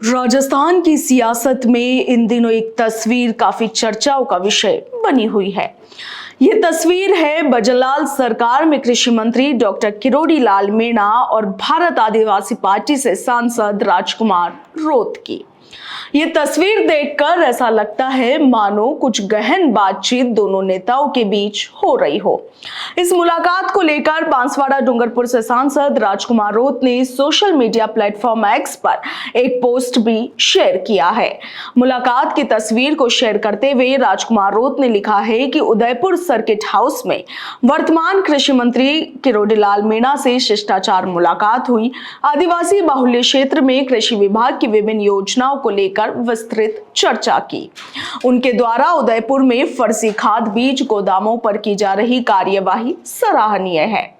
राजस्थान की सियासत में इन दिनों एक तस्वीर काफी चर्चाओं का विषय बनी हुई है। ये तस्वीर है बजरलाल सरकार में कृषि मंत्री डॉक्टर किरोड़ी लाल मीणा और भारत आदिवासी पार्टी से सांसद राजकुमार रोत की। ये तस्वीर देखकर ऐसा लगता है मानो कुछ गहन बातचीत दोनों नेताओं के बीच हो रही हो। इस मुलाकात को लेकर बांसवाड़ा डूंगरपुर से सांसद राजकुमार रोत ने सोशल मीडिया प्लेटफॉर्म एक्स पर एक पोस्ट भी शेयर किया है। मुलाकात की तस्वीर को शेयर करते हुए राजकुमार रोत ने लिखा है कि उदयपुर सर्किट हाउस में वर्तमान कृषि मंत्री किरोड़ी लाल मीणा से शिष्टाचार मुलाकात हुई। आदिवासी बाहुल्य क्षेत्र में कृषि विभाग की विभिन्न योजनाओं को लेकर विस्तृत चर्चा की। उनके द्वारा उदयपुर में फर्जी खाद बीज गोदामों पर की जा रही कार्यवाही सराहनीय है।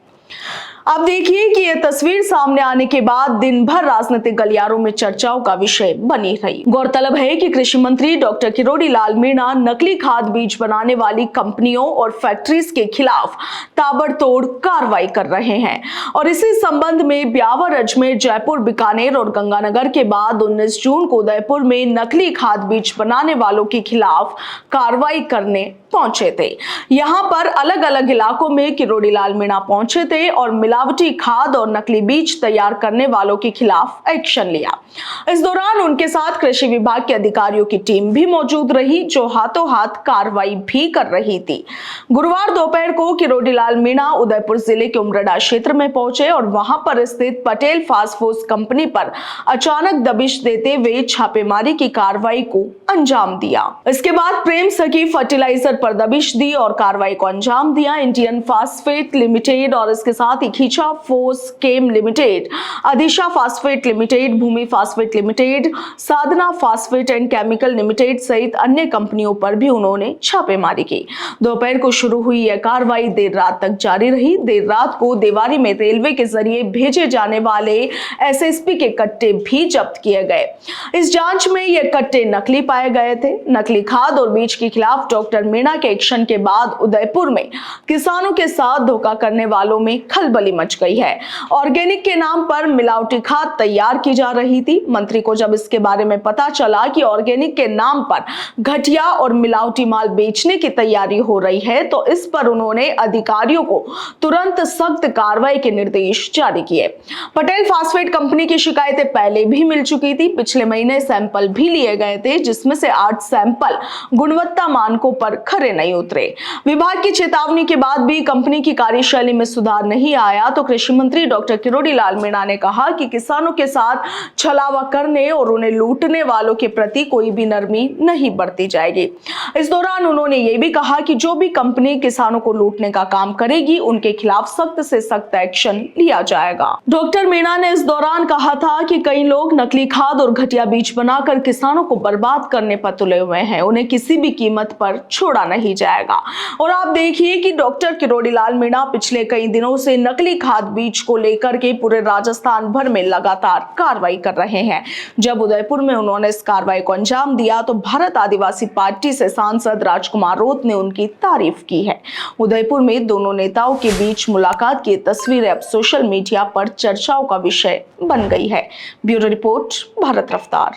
अब देखिए कि यह तस्वीर सामने आने के बाद दिन भर राजनीतिक गलियारों में चर्चाओं का विषय बनी रही। गौरतलब है कि कृषि मंत्री डॉक्टर किरोड़ी लाल मीणा नकली खाद बीज बनाने वाली कंपनियों और फैक्ट्रीज के खिलाफ ताबड़तोड़ कार्रवाई कर रहे हैं और इसी संबंध में ब्यावर, अजमेर, जयपुर, बीकानेर और गंगानगर के बाद 19 जून को उदयपुर में नकली खाद बीज बनाने वालों के खिलाफ कार्रवाई करने पहुंचे थे। यहां पर अलग अलग इलाकों में किरोड़ी लाल मीणा पहुंचे थे और मिलावटी खाद और नकली बीज तैयार करने वालों के खिलाफ एक्शन लिया। इस दौरान उनके साथ कृषि विभाग के अधिकारियों की टीम भी मौजूद रही, जो हाथों हाथ कार्रवाई भी कर रही थी। गुरुवार दोपहर को किरोड़ी लाल मीणा उदयपुर जिले के उमरड़ा क्षेत्र में पहुंचे और वहां पर स्थित पटेल फास्फोर्स कंपनी पर अचानक दबिश देते हुए छापेमारी की कार्रवाई को अंजाम दिया। इसके बाद प्रेम सखी फर्टिलाइजर पर दबिश दी और कार्रवाई को अंजाम दिया। इंडियन फास्फेट लिमिटेड और इसके साथ ही खींचा force chem limited, Adhisha phosphate limited, Bhumi phosphate limited, Sadhana phosphate and chemical limited सहित अन्य कंपनियों पर भी उन्होंने छापेमारी की। दोपहर को शुरू हुई यह कार्रवाई देर रात तक जारी रही। देर रात को देवारी में रेलवे के जरिए भेजे जाने वाले एसएसपी के कट्टे भी जब्त किए गए। इस जांच में ये कट्टे नकली पाए गए थे। नकली खाद और बीज के खिलाफ डॉक्टर मीणा के एक्शन के बाद उदयपुर में किसानों के साथ धोखा करने वालों में खलबली मच गई है। ऑर्गेनिक के नाम पर मिलावटी खाद तैयार की जा रही थी। मंत्री को जब इसके बारे में पता चला कि ऑर्गेनिक के नाम पर घटिया और मिलावटी माल बेचने की तैयारी हो रही है, तो इस पर उन्होंने अधिकारियों को तुरंत सख्त कार्रवाई के निर्देश जारी किए। पटेल फास्फेट कंपनी की शिकायतें पहले भी मिल चुकी थी। पिछले महीने सैंपल भी लिए गए थे, जिसमें से 8 सैंपल गुणवत्ता मानकों पर खरे नहीं उतरे। विभाग की चेतावनी के बाद भी कंपनी की कार्यशैली में सुधार नहीं आया, तो कृषि मंत्री डॉक्टर किरोड़ी लाल मीणा ने कहा कि किसानों के साथ छलावा करने और उन्हें लूटने वालों के प्रति कोई भी नरमी नहीं बरती जाएगी। इस दौरान उन्होंने ये भी कहा कि जो भी कंपनी किसानों को लूटने का काम करेगी, उनके खिलाफ सख्त से सख्त एक्शन लिया जाएगा। डॉक्टर मीणा ने इस दौरान कहा था कि कई लोग नकली खाद और घटिया बीज बनाकर किसानों को बर्बाद करने पर तुले हुए हैं। उन्हें किसी भी कीमत पर छोड़ा नहीं जाएगा। और आप देखिए कि डॉक्टर किरोड़ी लाल मीणा पिछले कई दिनों से नकली खाद बीज को लेकर के पूरे राजस्थान भर में लगातार कार्रवाई कर रहे हैं। जब उदयपुर में उन्होंने इस कार्रवाई को अंजाम दिया, तो भारत आदिवासी पार्टी से सांसद राजकुमार रोत ने उनकी तारीफ की है। उदयपुर में दोनों नेताओं के बीच मुलाकात की तस्वीरें अब सोशल मीडिया पर चर्चाओं का विषय बन गई है। ब्यूरो रिपोर्ट, भारत रफ्तार।